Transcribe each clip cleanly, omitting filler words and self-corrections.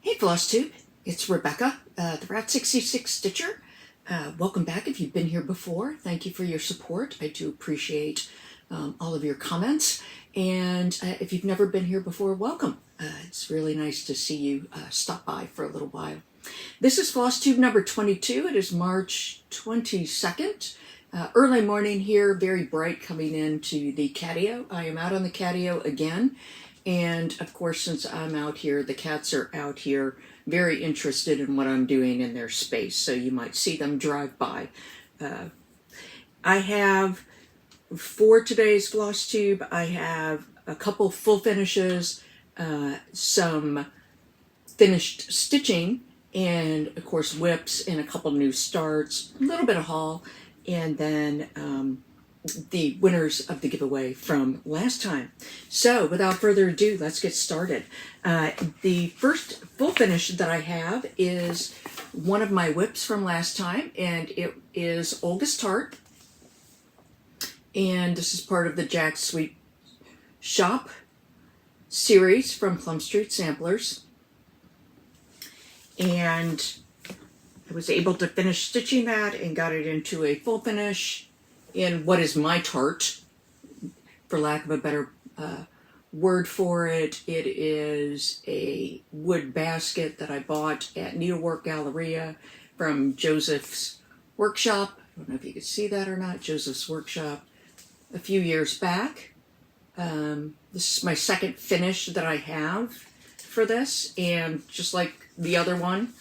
Hey Flosstube, it's Rebecca, the Route 66 Stitcher. Welcome back if you've been here before. Thank you for your support. I do appreciate all of your comments. And if you've never been here before, welcome. It's really nice to see you stop by for a little while. This is Flosstube number 22. It is March 22nd. Early morning here, very bright coming into the catio. I am out on the catio again. And of course, since I'm out here, the cats are out here very interested in what I'm doing in their space. So you might see them drive by. I have, for today's Flosstube, I have a couple full finishes, some finished stitching, and of course WIPS and a couple new starts, a little bit of haul, and then the winners of the giveaway from last time. So without further ado, let's get started. The first full finish that I have is one of my WIPs from last time, and it is Olga's Tart. And this is part of the Jack Sweet Shop series from Plum Street Samplers. And I was able to finish stitching that and got it into a full finish in what is my tart, for lack of a better word for it. It is a wood basket that I bought at Needlework Galleria from Joseph's Workshop. I don't know if you can see that or not, Joseph's Workshop, a few years back. This is my second finish that I have for this, and just like the other one,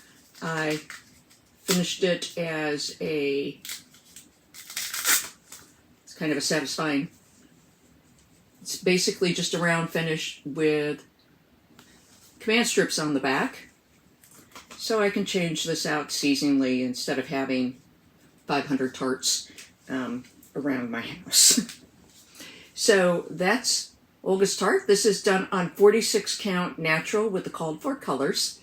I finished it as kind of a satisfying. It's basically just a round finish with command strips on the back. So I can change this out seasonally instead of having 500 tarts around my house. So that's Olga's Tart. This is done on 46 count natural with the called for colors.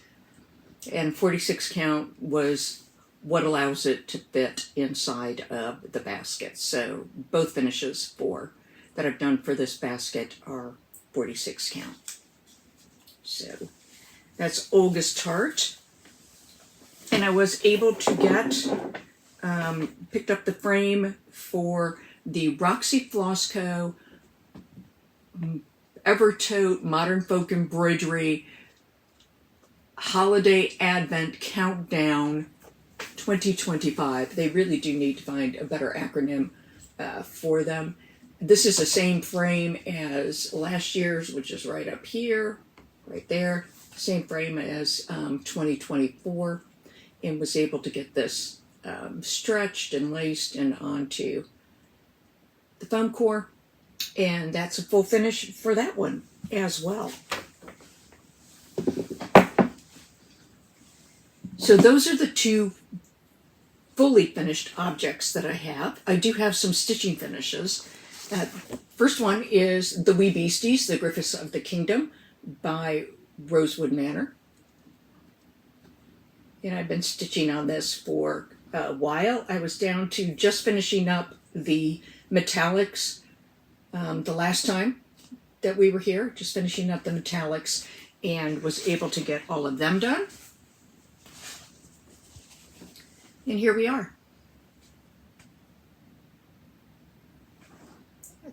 And 46 count was what allows it to fit inside of the basket. So both finishes that I've done for this basket are 46 count. So that's Olga's Tart. And I was able to get, picked up the frame for the Roxy Floss Co. Evertote Modern Folk Embroidery Holiday Advent Countdown 2025. They really do need to find a better acronym for them. This is the same frame as last year's, which is right up here, right there. Same frame as 2024, and was able to get this stretched and laced and onto the foam core. And that's a full finish for that one as well. So those are the two fully finished objects that I have. I do have some stitching finishes. First one is the Wee Beasties, the Griffins of the Kingdom by Rosewood Manor. And I've been stitching on this for a while. I was down to just finishing up the metallics the last time that we were here, just finishing up the metallics, and was able to get all of them done. And here we are.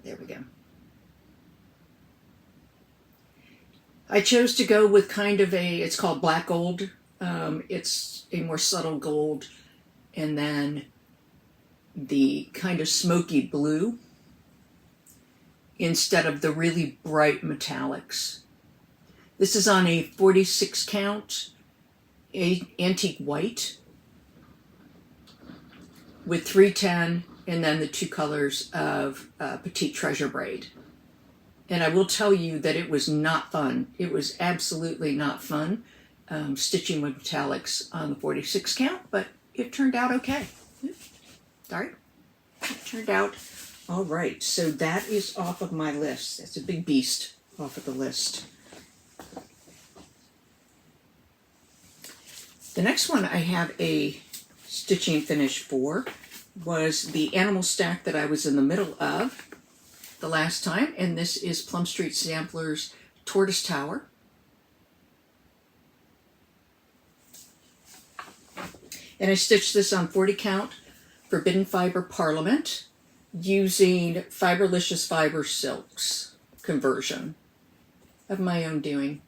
There we go. I chose to go with kind of it's called black gold. It's a more subtle gold. And then the kind of smoky blue instead of the really bright metallics. This is on a 46 count antique white with 310 and then the two colors of Petite Treasure Braid. And I will tell you that it was not fun. It was absolutely not fun stitching with metallics on the 46 count, but it turned out okay. Sorry. It turned out all right. So that is off of my list. That's a big beast off of the list. The next one I have a stitching finish for was the animal stack that I was in the middle of the last time, and this is Plum Street Samplers Tortoise Tower. And I stitched this on 40 count Forbidden Fiber Parliament using Fiberlicious Fiber Silks conversion of my own doing.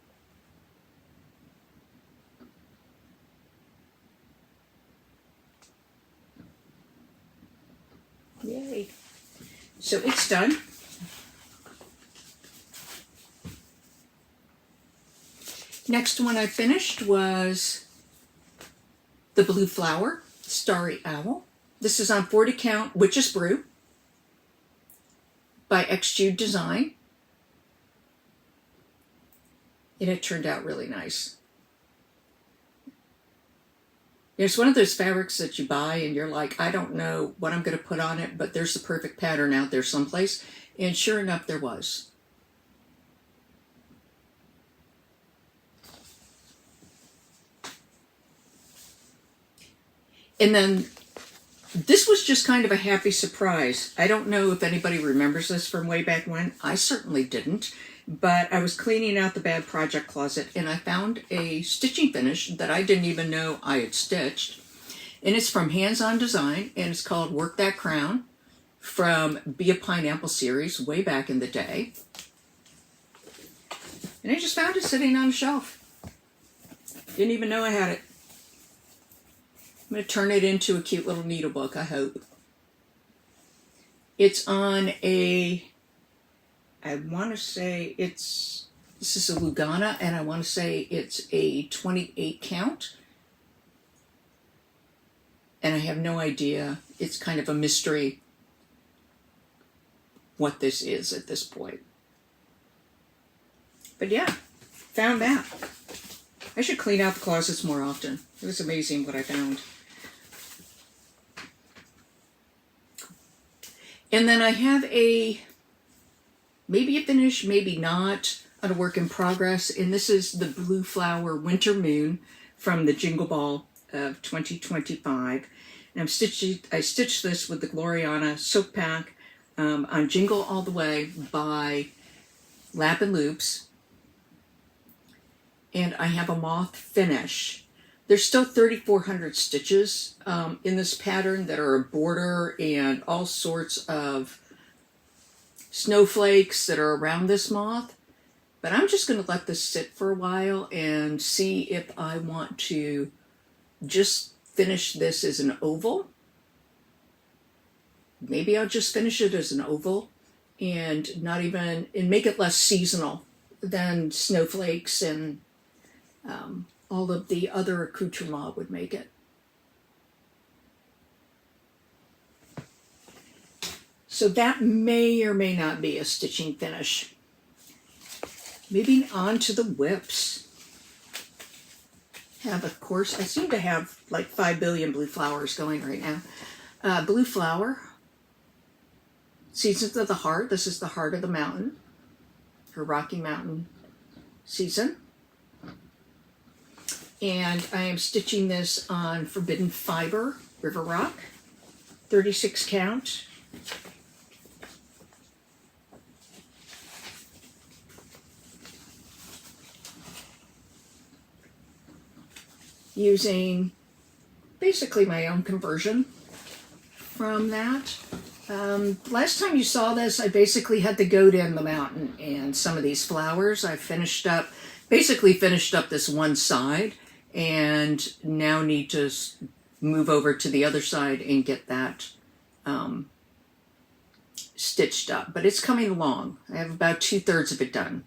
Yay. So it's done. Next one I finished was the Blue Flower, Starry Owl. This is on 40 count Witch's Brew by XjuDesigns. And it turned out really nice. It's one of those fabrics that you buy and you're like, I don't know what I'm going to put on it, but there's the perfect pattern out there someplace. And sure enough, there was. And then this was just kind of a happy surprise. I don't know if anybody remembers this from way back when. I certainly didn't. But I was cleaning out the bad project closet and I found a stitching finish that I didn't even know I had stitched. And it's from Hands On Design and it's called Work That Crown from Be a Pineapple series way back in the day. And I just found it sitting on a shelf. Didn't even know I had it. I'm going to turn it into a cute little needlebook, I hope. It's on a, I want to say this is a Lugana, and I want to say it's a 28 count. And I have no idea. It's kind of a mystery what this is at this point. But yeah, found that. I should clean out the closets more often. It was amazing what I found. And then I have maybe a finish, maybe not, on a work in progress. And this is the Blue Flower Winter Moon from the Jingle Ball of 2025. And I stitched this with the Gloriana Silk pack on Jingle All the Way by Lapin Loops. And I have a moth finish. There's still 3,400 stitches in this pattern that are a border and all sorts of snowflakes that are around this moth. But I'm just going to let this sit for a while and see if I want to just finish this as an oval. Maybe I'll just finish it as an oval and make it less seasonal than snowflakes and all of the other accoutrements would make it. So that may or may not be a stitching finish. Moving on to the WIPS. Of course, I seem to have like 5 billion blue flowers going right now. Blue Flower, Seasons of the Heart. This is the heart of the mountain, her Rocky Mountain season. And I am stitching this on Forbidden Fiber, River Rock, 36 count. Using basically my own conversion from that. Last time you saw this, I basically had to go down the mountain and some of these flowers I basically finished up this one side and now need to move over to the other side and get that stitched up. But it's coming along. I have about 2/3 of it done.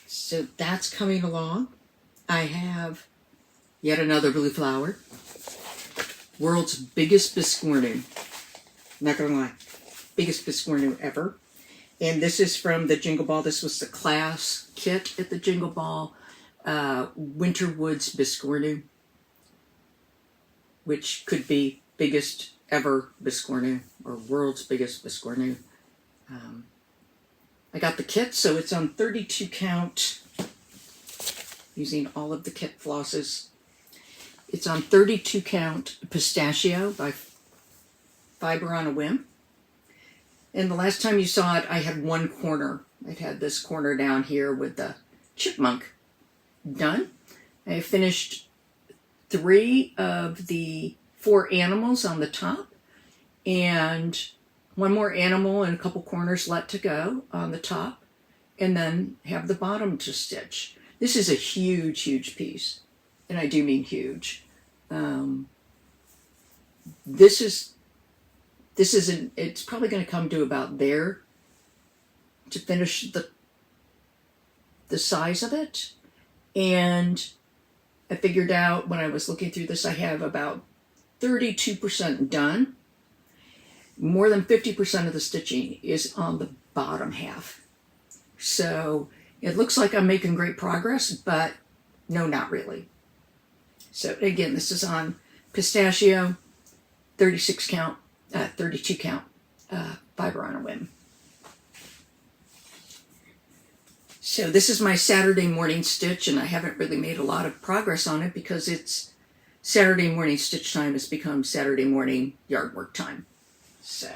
So that's coming along. I have yet another blue flower. World's biggest Biscornu. Not gonna lie. Biggest Biscornu ever. And this is from the Jingle Ball. This was the class kit at the Jingle Ball. Winter Woods Biscornu. Which could be biggest ever Biscornu. Or world's biggest Biscornu. I got the kit, so it's on 32 count. Using all of the kit flosses. It's on 32 count Pistachio by Fiber on a Whim. And the last time you saw it, I had one corner. It had this corner down here with the chipmunk done. I finished 3 of the 4 animals on the top, and 1 more animal and a couple corners left to go on the top, and then have the bottom to stitch. This is a huge, huge piece, and I do mean huge. It's probably going to come to about there to finish the size of it. And I figured out when I was looking through this, I have about 32% done. More than 50% of the stitching is on the bottom half. So it looks like I'm making great progress, but no, not really. So again, this is on Pistachio, 32 count fiber on a whim. So this is my Saturday morning stitch, and I haven't really made a lot of progress on it because it's Saturday morning stitch time has become Saturday morning yard work time. So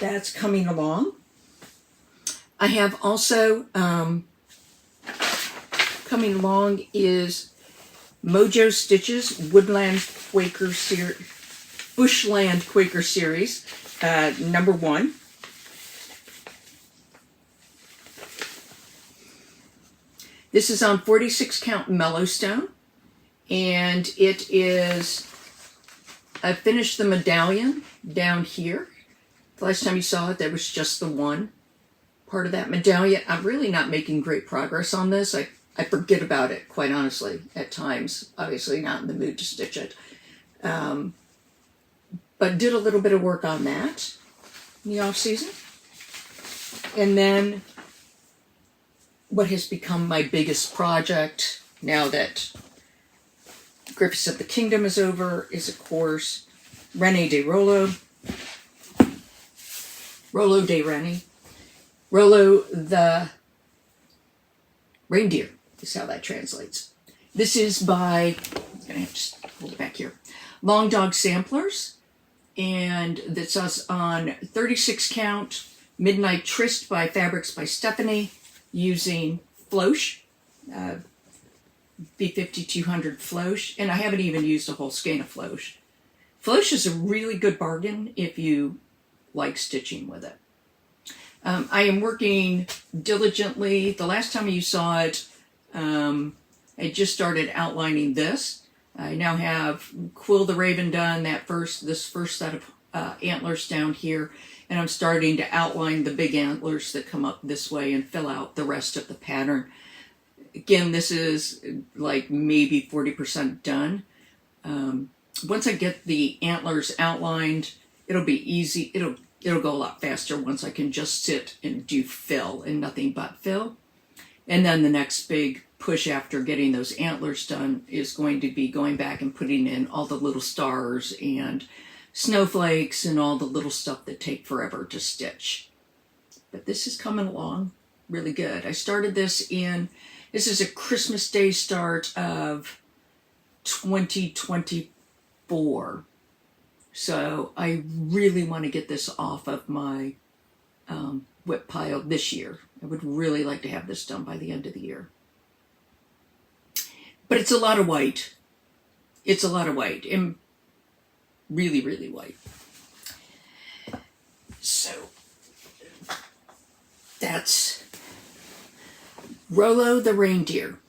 that's coming along. I have also coming along is Mojo Stitches Bushland Quaker series, number 1. This is on 46 count Mellowstone, and it is, I finished the medallion down here. The last time you saw it, there was just the one part of that medallion. I'm really not making great progress on this. I forget about it, quite honestly, at times. Obviously not in the mood to stitch it. But did a little bit of work on that in the off season. And then what has become my biggest project now that Griffins of the Kingdom is over is, of course, Rollo de Renne. Rollo the Reindeer is how that translates. This is by, I'm going to have to hold it back here, Long Dog Samplers, and that's us on 36 count Midnight Tryst by Fabrics by Stephanie, using Floche, B5200 Floche, and I haven't even used a whole skein of Floche. Floche is a really good bargain if you like stitching with it. I am working diligently. The last time you saw it, I just started outlining this. I now have Quill the Raven done, this first set of antlers down here, and I'm starting to outline the big antlers that come up this way and fill out the rest of the pattern. Again, this is like maybe 40% done. Once I get the antlers outlined, it'll be easy. It'll go a lot faster once I can just sit and do fill and nothing but fill. And then the next big push after getting those antlers done is going to be going back and putting in all the little stars and snowflakes and all the little stuff that take forever to stitch. But this is coming along really good. I started this is a Christmas Day start of 2024. So I really want to get this off of my WIP pile this year. I would really like to have this done by the end of the year. But it's a lot of white. It's a lot of white. And really, really white. So that's Rollo the Reindeer.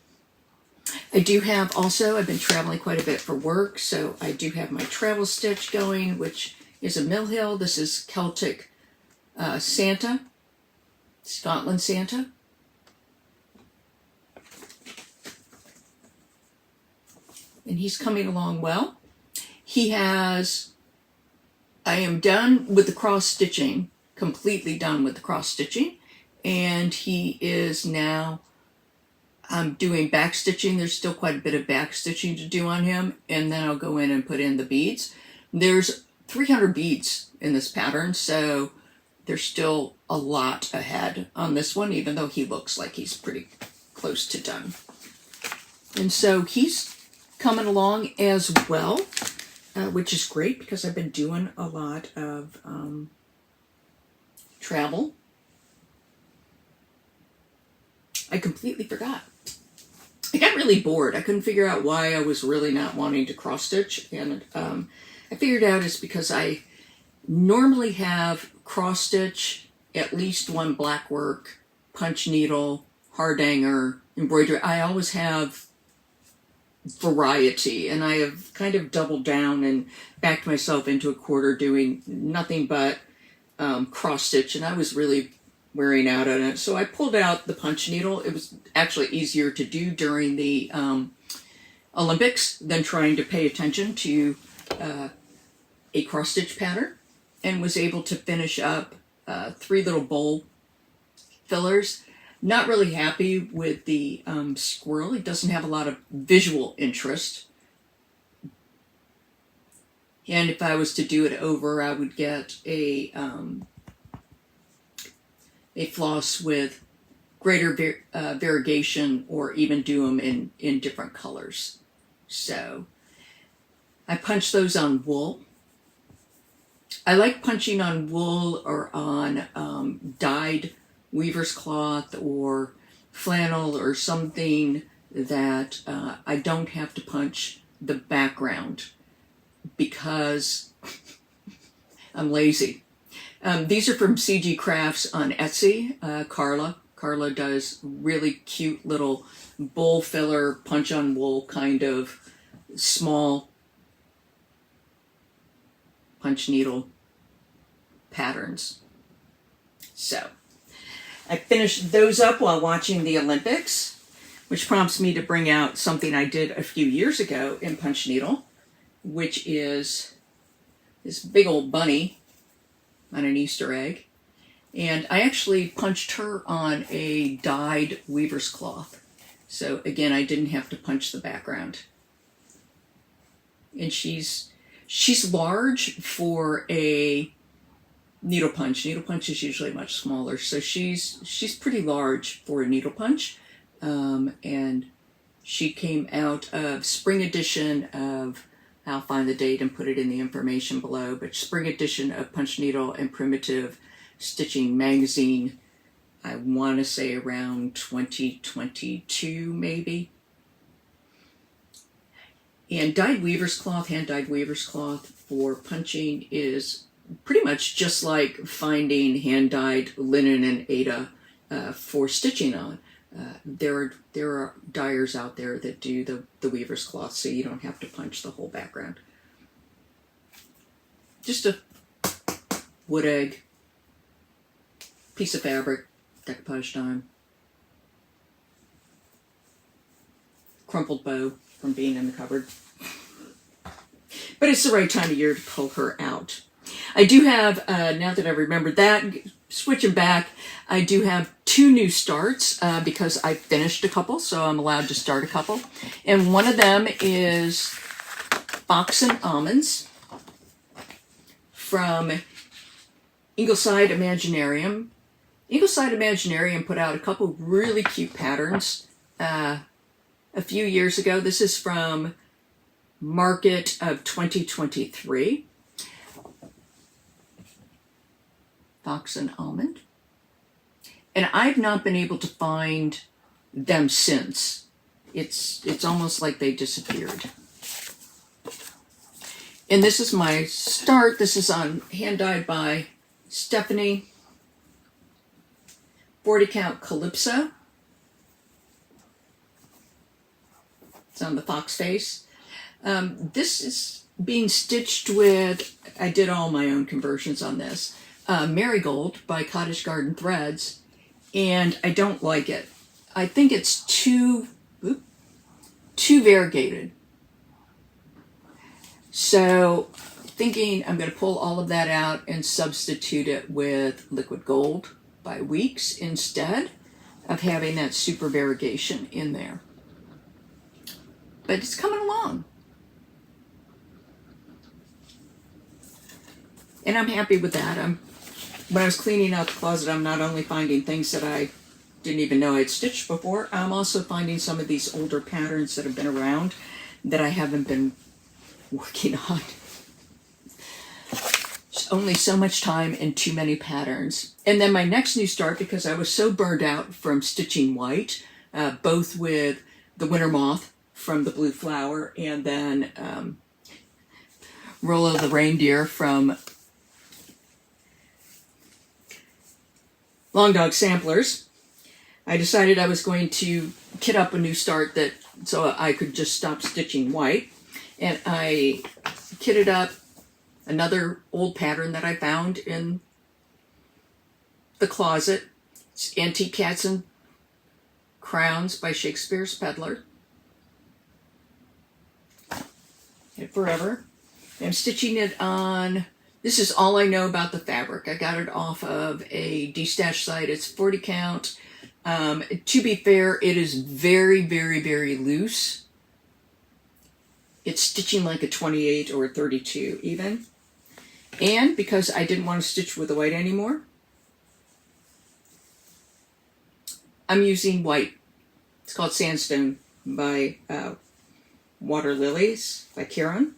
I do have also, I've been traveling quite a bit for work, so I do have my travel stitch going, which is a Mill Hill. This is Celtic Santa, Scotland Santa. And he's coming along well. I am done with the cross stitching, completely done with the cross stitching, and he is now, I'm doing back stitching. There's still quite a bit of back stitching to do on him, and then I'll go in and put in the beads. There's 300 beads in this pattern, so there's still a lot ahead on this one, even though he looks like he's pretty close to done. And so he's coming along as well, which is great because I've been doing a lot of travel. I completely forgot. I got really bored. I couldn't figure out why I was really not wanting to cross stitch, and I figured out it's because I normally have cross stitch, at least one black work, punch needle, hardanger, embroidery. I always have variety, and I have kind of doubled down and backed myself into a quarter doing nothing but cross stitch, and I was really wearing out on it. So I pulled out the punch needle. It was actually easier to do during the Olympics than trying to pay attention to a cross stitch pattern, and was able to finish up 3 little bowl fillers. Not really happy with the squirrel. He doesn't have a lot of visual interest. And if I was to do it over, I would get a floss with greater variegation, or even do them in different colors. So I punch those on wool. I like punching on wool or on dyed weaver's cloth or flannel or something that I don't have to punch the background because I'm lazy. These are from CG Crafts on Etsy. Carla does really cute little bowl filler punch on wool kind of small punch needle patterns. So I finished those up while watching the Olympics, which prompts me to bring out something I did a few years ago in punch needle, which is this big old bunny on an Easter egg. And I actually punched her on a dyed weaver's cloth. So again, I didn't have to punch the background. And she's large for a needle punch. Needle punch is usually much smaller, so she's pretty large for a needle punch. And she came out of spring edition of, I'll find the date and put it in the information below, but spring edition of Punch Needle and Primitive Stitching magazine. I want to say around 2022 maybe. And dyed weaver's cloth, hand-dyed weaver's cloth for punching is pretty much just like finding hand-dyed linen and Aida for stitching on. There are dyers out there that do the weaver's cloth, so you don't have to punch the whole background. Just a wood egg, piece of fabric, decoupage dime, crumpled bow from being in the cupboard. But it's the right time of year to pull her out. I do have, now that I remembered that, switching back, I do have 2 new starts because I finished a couple, so I'm allowed to start a couple. And one of them is Fox and Almonds from Ingleside Imaginarium. Ingleside Imaginarium put out a couple really cute patterns a few years ago. This is from Market of 2023. Fox and Almond. And I've not been able to find them since. It's almost like they disappeared. And this is my start. This is on hand dyed by Stephanie. 40 count Calypso. It's on the fox face. This is being stitched with, I did all my own conversions on this, Marigold by Cottage Garden Threads, and I don't like it. I think it's too variegated. So thinking I'm going to pull all of that out and substitute it with Liquid Gold by Weeks instead of having that super variegation in there. But it's coming along. And I'm happy with that. When I was cleaning out the closet, I'm not only finding things that I didn't even know I'd stitched before, I'm also finding some of these older patterns that have been around that I haven't been working on. only so much time and too many patterns. And then my next new start, because I was so burned out from stitching white, both with the winter moth from the blue flower and then Rollo the reindeer from Long Dog Samplers, I decided I was going to kit up a new start so I could just stop stitching white. And I kitted up another old pattern that I found in the closet. It's Antique Cats and Crowns by Shakespeare's Peddler. And forever. I'm stitching it on, this is all I know about the fabric. I got it off of a D-Stash site. It's 40 count. To be fair, it is very, very, very loose. It's stitching like a 28 or a 32 even. And because I didn't want to stitch with the white anymore, I'm using white. It's called Sandstone by Water Lilies by Kieran.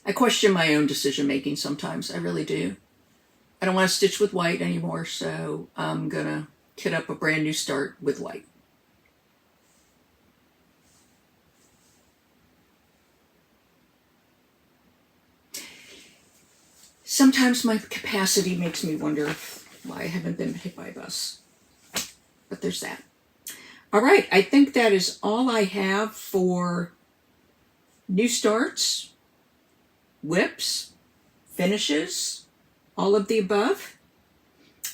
I question my own decision making sometimes. I really do. I don't want to stitch with white anymore, so I'm gonna kit up a brand new start with white. Sometimes my capacity makes me wonder why I haven't been hit by a bus. But there's that. All right, I think that is all I have for new starts, WIPS, finishes, all of the above.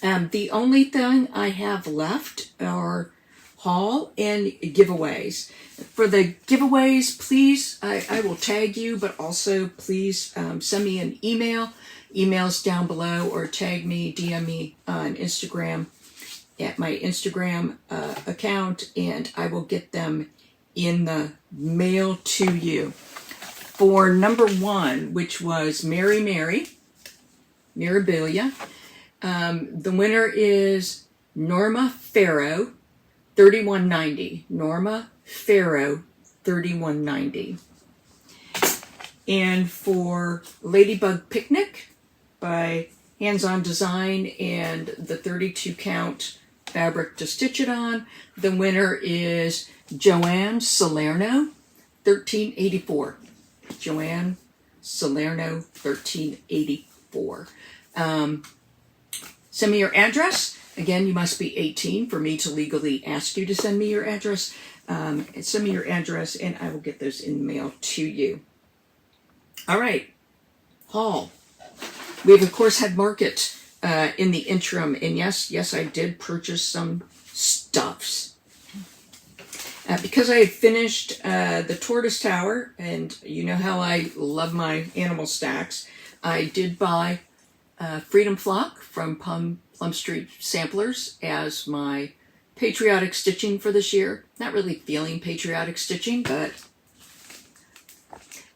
The only thing I have left are haul and giveaways. For the giveaways, please, I will tag you, but also please send me an email. Emails down below, or tag me, DM me on Instagram at my Instagram account, and I will get them in the mail to you. For number 1, which was Mary Mary, Mirabilia, the winner is Norma Farrow, 3190. Norma Farrow, 3190. And for Ladybug Picnic by Hands-On Design and the 32 count fabric to stitch it on, the winner is Joanne Salerno, 1384. Joanne Salerno, 1384. Send me your address. Again, you must be 18 for me to legally ask you to send me your address. Send me your address and I will get those in the mail to you. All right, haul. We've of course had market in the interim, and yes, I did purchase some stuffs. Because I had finished the Tortoise Tower, and you know how I love my animal stacks, I did buy Freedom Flock from Plum Street Samplers as my patriotic stitching for this year. Not really feeling patriotic stitching, but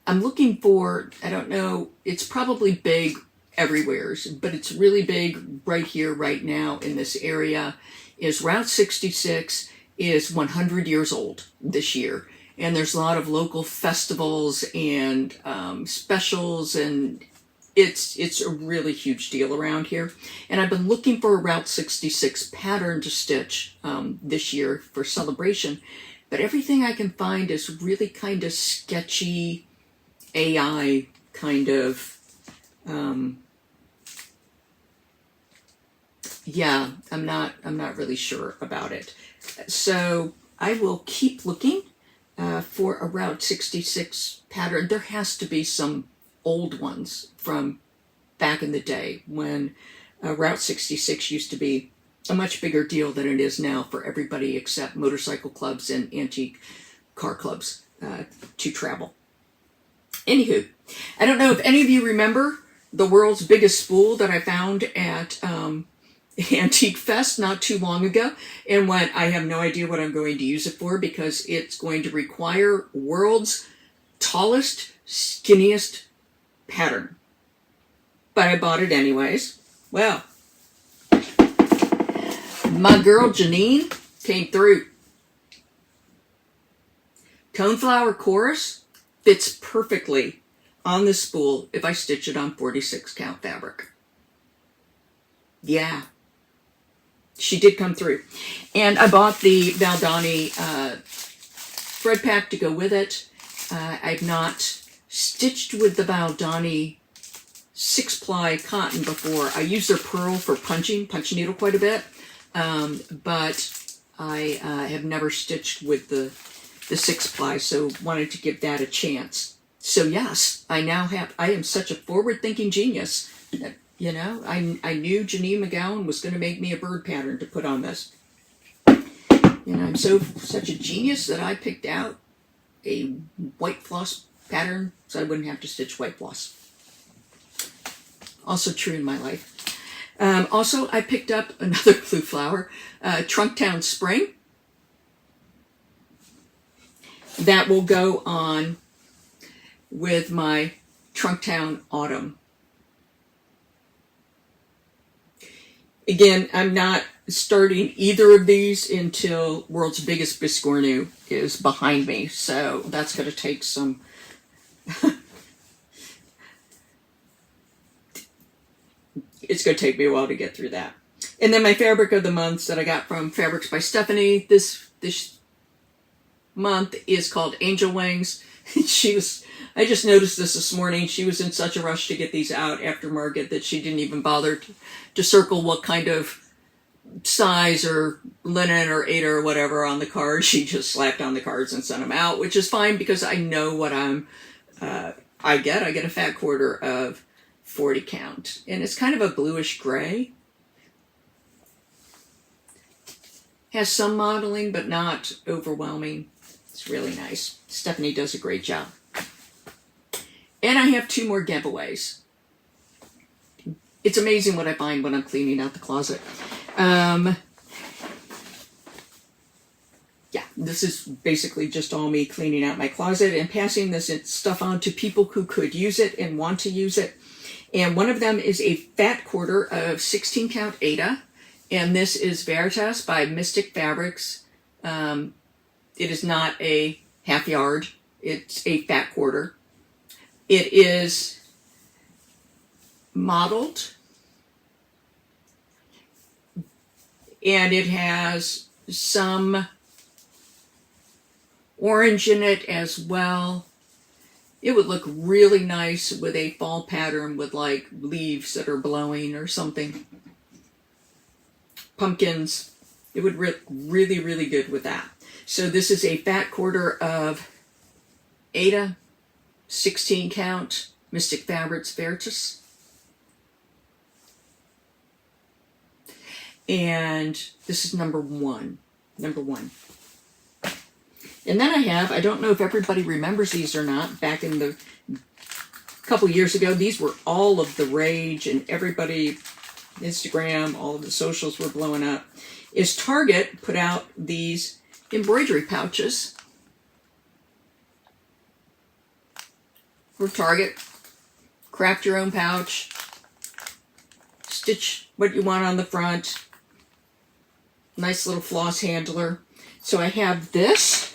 I'm looking for, I don't know, it's probably big everywhere, but it's really big right here, right now in this area, is Route 66 is 100 years old this year. And there's a lot of local festivals and specials, and it's a really huge deal around here. And I've been looking for a Route 66 pattern to stitch this year for celebration, but everything I can find is really kind of sketchy, AI kind of, yeah, I'm not really sure about it. So I will keep looking for a Route 66 pattern. There has to be some old ones from back in the day when Route 66 used to be a much bigger deal than it is now for everybody except motorcycle clubs and antique car clubs to travel. Anywho, I don't know if any of you remember the world's biggest spool that I found at Antique Fest not too long ago, and what I have no idea what I'm going to use it for, because it's going to require world's tallest, skinniest pattern. But I bought it anyways. Well, my girl Janine came through. Coneflower Chorus, fits perfectly on this spool if I stitch it on 46 count fabric. Yeah, she did come through. And I bought the Valdani thread pack to go with it. I've not stitched with the Valdani 6-ply cotton before. I use their pearl for punch needle quite a bit, but I have never stitched with the 6-ply, so wanted to give that a chance. So yes, I am such a forward-thinking genius that, you know, I knew Janine McGowan was going to make me a bird pattern to put on this. You know, I'm such a genius that I picked out a white floss pattern so I wouldn't have to stitch white floss. Also true in my life. Also, I picked up another blue flower, Trunktown Spring. That will go on with my Trunktown Autumn. Again, I'm not starting either of these until World's Biggest Biscornu is behind me, so that's going to take some it's going to take me a while to get through that. And then my fabric of the months that I got from Fabrics by Stephanie this month is called Angel Wings. I just noticed this morning. She was in such a rush to get these out after market that she didn't even bother to circle what kind of size or linen or Aida or whatever on the card. She just slapped on the cards and sent them out, which is fine because I know what I get a fat quarter of 40 count, and it's kind of a bluish gray. Has some modeling, but not overwhelming. It's really nice. Stephanie does a great job. And I have 2 more giveaways. It's amazing what I find when I'm cleaning out the closet. Yeah, this is basically just all me cleaning out my closet and passing this stuff on to people who could use it and want to use it. And one of them is a fat quarter of 16 count Aida. And this is Veritas by Mystic Fabrics. It is not a half yard. It's a fat quarter. It is modeled. And it has some orange in it as well. It would look really nice with a fall pattern with like leaves that are blowing or something. Pumpkins. It would look really, really good with that. So this is a fat quarter of Aida, 16 count, Mystic Fabrics Veritas. And this is number one. And then I don't know if everybody remembers these or not, back in the couple years ago, these were all of the rage and everybody, Instagram, all of the socials were blowing up, is Target put out these embroidery pouches for Target. Craft your own pouch, stitch what you want on the front, nice little floss handler. So I have this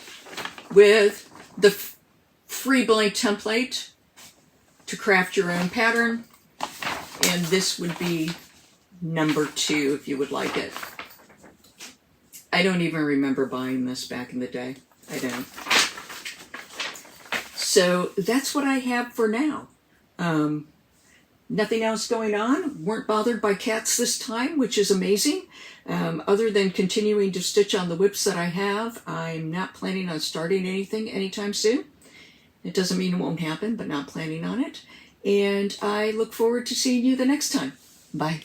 with the free blank template to craft your own pattern, and this would be number 2 if you would like it. I don't even remember buying this back in the day. I don't. So that's what I have for now. Nothing else going on. Weren't bothered by cats this time, which is amazing. Other than continuing to stitch on the WIPS that I have, I'm not planning on starting anything anytime soon. It doesn't mean it won't happen, but not planning on it. And I look forward to seeing you the next time. Bye.